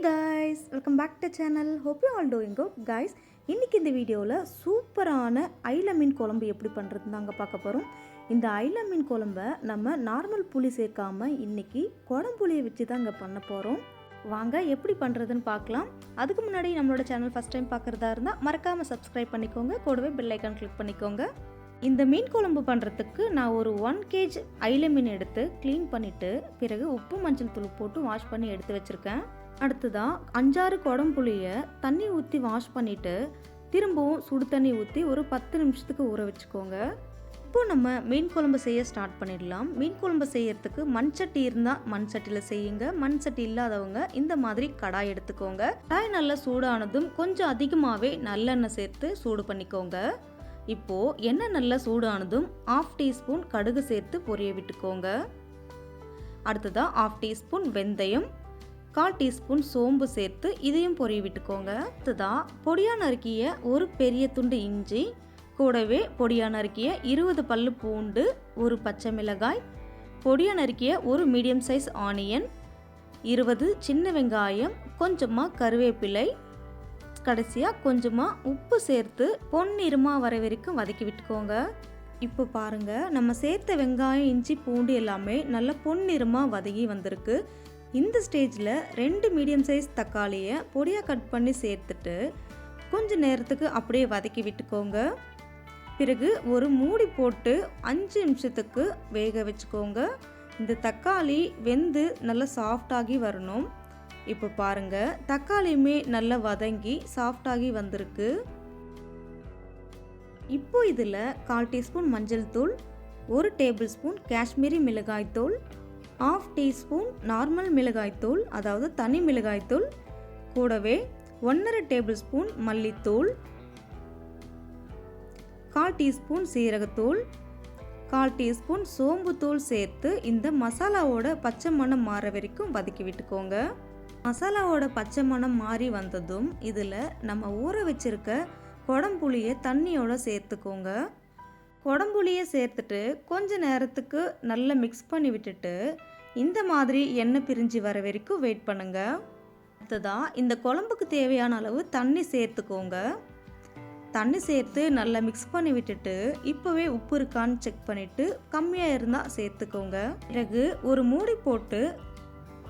guys, welcome back to channel. Hope you all doing good guys. இன்னைக்கு இந்த வீடியோவில் சூப்பரான ஐல மீன் குழம்பு எப்படி பண்ணுறது தாங்க பார்க்க போகிறோம். இந்த ஐல மீன் குழம்பை நம்ம நார்மல் புளி சேர்க்காம இன்னைக்கு குடம்புளியை வச்சு தாங்க பண்ண போகிறோம். வாங்க எப்படி பண்ணுறதுன்னு பார்க்கலாம். அதுக்கு முன்னாடி நம்மளோட சேனல் ஃபஸ்ட் டைம் பார்க்குறதா இருந்தால் மறக்காமல் சப்ஸ்கிரைப் பண்ணிக்கோங்க, கூடவே பெல் ஐக்கான் கிளிக் பண்ணிக்கோங்க. இந்த மீன் குழம்பு பண்ணுறதுக்கு நான் ஒரு 1 kg ஐல மீன் எடுத்து க்ளீன் பண்ணிவிட்டு பிறகு உப்பு மஞ்சள் தூள் போட்டு வாஷ் பண்ணி எடுத்து வச்சுருக்கேன். அடுத்ததாக 5-6 குடம்புளியை தண்ணி ஊற்றி வாஷ் பண்ணிவிட்டு திரும்பவும் சுடு தண்ணி ஊற்றி ஒரு 10 நிமிஷத்துக்கு ஊற வச்சுக்கோங்க. இப்போது நம்ம மீன் குழம்பு செய்ய ஸ்டார்ட் பண்ணிடலாம். மீன் குழம்பு செய்யறதுக்கு மண் சட்டி இருந்தால் மண் சட்டியில் செய்யுங்க. மண் சட்டி இல்லாதவங்க இந்த மாதிரி கடாய் எடுத்துக்கோங்க. கடாய் நல்லா சூடானதும் கொஞ்சம் அதிகமாகவே நல்லெண்ணெய் சேர்த்து சூடு பண்ணிக்கோங்க. இப்போது எண்ணெய் நல்லா சூடானதும் 1/2 டீஸ்பூன் கடுகு சேர்த்து பொரிய விட்டுக்கோங்க. அடுத்ததாக 1/2 டீஸ்பூன் வெந்தயம், 1/4 டீஸ்பூன் சோம்பு சேர்த்து இதையும் பொரிய விட்டுக்கோங்க. அடுத்ததாக பொடியாக நறுக்கிய ஒரு பெரிய துண்டு இஞ்சி, கூடவே பொடியாக நறுக்கிய 20 பல்லு பூண்டு, ஒரு பச்சை மிளகாய், பொடியாக நறுக்கிய ஒரு மீடியம் சைஸ் ஆனியன், 20 சின்ன வெங்காயம், கொஞ்சமாக கருவேப்பிலை, கடைசியாக கொஞ்சமாக உப்பு சேர்த்து பொன்னிறமாக வர வரைக்கும் வதக்கி விட்டுக்கோங்க. இப்போ பாருங்கள், நம்ம சேர்த்த வெங்காயம், இஞ்சி, பூண்டு எல்லாமே நல்லா பொன்னிறமாக வதங்கி வந்திருக்கு. இந்த ஸ்டேஜில் 2 மீடியம் சைஸ் தக்காளியை பொடியாக கட் பண்ணி சேர்த்துட்டு கொஞ்சம் நேரத்துக்கு அப்படியே வதக்கி விட்டுக்கோங்க. பிறகு ஒரு மூடி போட்டு 5 நிமிஷத்துக்கு வேக வச்சுக்கோங்க. இந்த தக்காளி வெந்து நல்லா சாஃப்டாகி வரணும். இப்போ பாருங்கள், தக்காளியுமே நல்லா வதங்கி சாஃப்டாகி வந்திருக்கு. இப்போ இதில் 1/4 டீஸ்பூன் மஞ்சள் தூள், 1 டேபிள் ஸ்பூன் காஷ்மீரி மிளகாய்த்தூள், 1/2 டீஸ்பூன் நார்மல் மிளகாய்த்தூள் அதாவது தனி மிளகாய்த்தூள், கூடவே 1/2 டேபிள் ஸ்பூன் மல்லித்தூள், 1/4 டீஸ்பூன் சீரகத்தூள், 1/4 டீஸ்பூன் சோம்புத்தூள் சேர்த்து இந்த மசாலாவோட பச்சை மணம் மாற வரைக்கும் வதக்கி விட்டுக்கோங்க. மசாலாவோட பச்சை மணம் மாறி வந்ததும் இதில் நம்ம ஊற வச்சிருக்க குடம்புளியை தண்ணியோட சேர்த்துக்கோங்க. குடம்புளியை சேர்த்துட்டு கொஞ்ச நேரத்துக்கு நல்லா மிக்ஸ் பண்ணி விட்டுட்டு இந்த மாதிரி எண்ணெய் பிரிஞ்சு வர வரைக்கும் வெயிட் பண்ணுங்க. அடுத்ததாக இந்த குழம்புக்கு தேவையான அளவு தண்ணி சேர்த்துக்கோங்க. தண்ணி சேர்த்து நல்லா மிக்ஸ் பண்ணி விட்டுட்டு இப்போவே உப்பு இருக்கான்னு செக் பண்ணிவிட்டு கம்மியாக இருந்தால் சேர்த்துக்கோங்க. பிறகு ஒரு மூடி போட்டு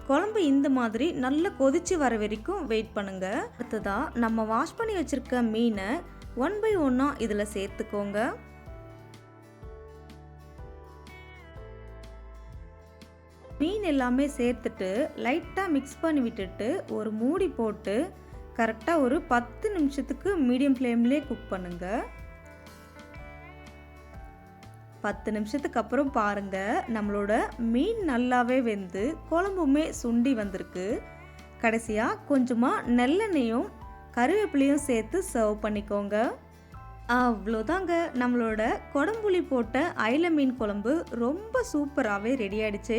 குழம்பு இந்த மாதிரி நல்லா கொதிச்சு வர வரைக்கும் வெயிட் பண்ணுங்க. அடுத்ததாக நம்ம வாஷ் பண்ணி வச்சிருக்க மீனை 1 by 1 இதில் சேர்த்துக்கோங்க. மீன் எல்லாமே சேர்த்துட்டு லைட்டாக மிக்ஸ் பண்ணி விட்டுட்டு ஒரு மூடி போட்டு கரெக்டாக ஒரு 10 நிமிஷத்துக்கு மீடியம் ஃப்ளேம்லேயே குக் பண்ணுங்க. 10 நிமிஷத்துக்கு அப்புறம் பாருங்கள், நம்மளோட மீன் நல்லாவே வெந்து குழம்புமே சுண்டி வந்திருக்கு. கடைசியாக கொஞ்சமாக நெல்லெண்ணெயும் கருவேப்பிலையும் சேர்த்து சர்வ் பண்ணிக்கோங்க. அவ்வளோதாங்க, நம்மளோட குடம்புளி போட்ட ஐல மீன் குழம்பு ரொம்ப சூப்பராகவே ரெடி ஆகிடுச்சு.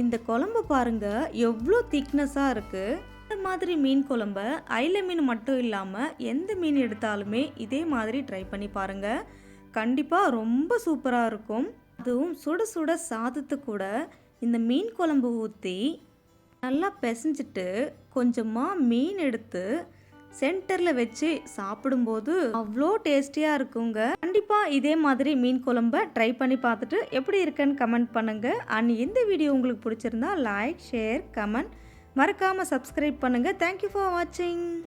இந்த குழம்பு பாருங்கள் எவ்வளோ திக்னஸாக இருக்குது. இந்த மாதிரி மீன் குழம்ப ஐல மீன் மட்டும் இல்லாமல் எந்த மீன் எடுத்தாலுமே இதே மாதிரி ட்ரை பண்ணி பாருங்கள். கண்டிப்பாக ரொம்ப சூப்பராக இருக்கும். அதுவும் சுட சுட சாதத்து கூட இந்த மீன் குழம்பு ஊற்றி நல்லா பிசைஞ்சிட்டு கொஞ்சமாக மீன் எடுத்து சென்டரில் வச்சு சாப்பிடும்போது அவ்வளோ டேஸ்டியாக இருக்குங்க. கண்டிப்பாக இதே மாதிரி மீன் குழம்பை ட்ரை பண்ணி பார்த்துட்டு எப்படி இருக்குன்னு கமெண்ட் பண்ணுங்கள். அண்ட் இந்த வீடியோ உங்களுக்கு பிடிச்சிருந்தா லைக், ஷேர், கமெண்ட், மறக்காமல் சப்ஸ்கிரைப் பண்ணுங்கள். தேங்க்யூ ஃபார் வாட்சிங்.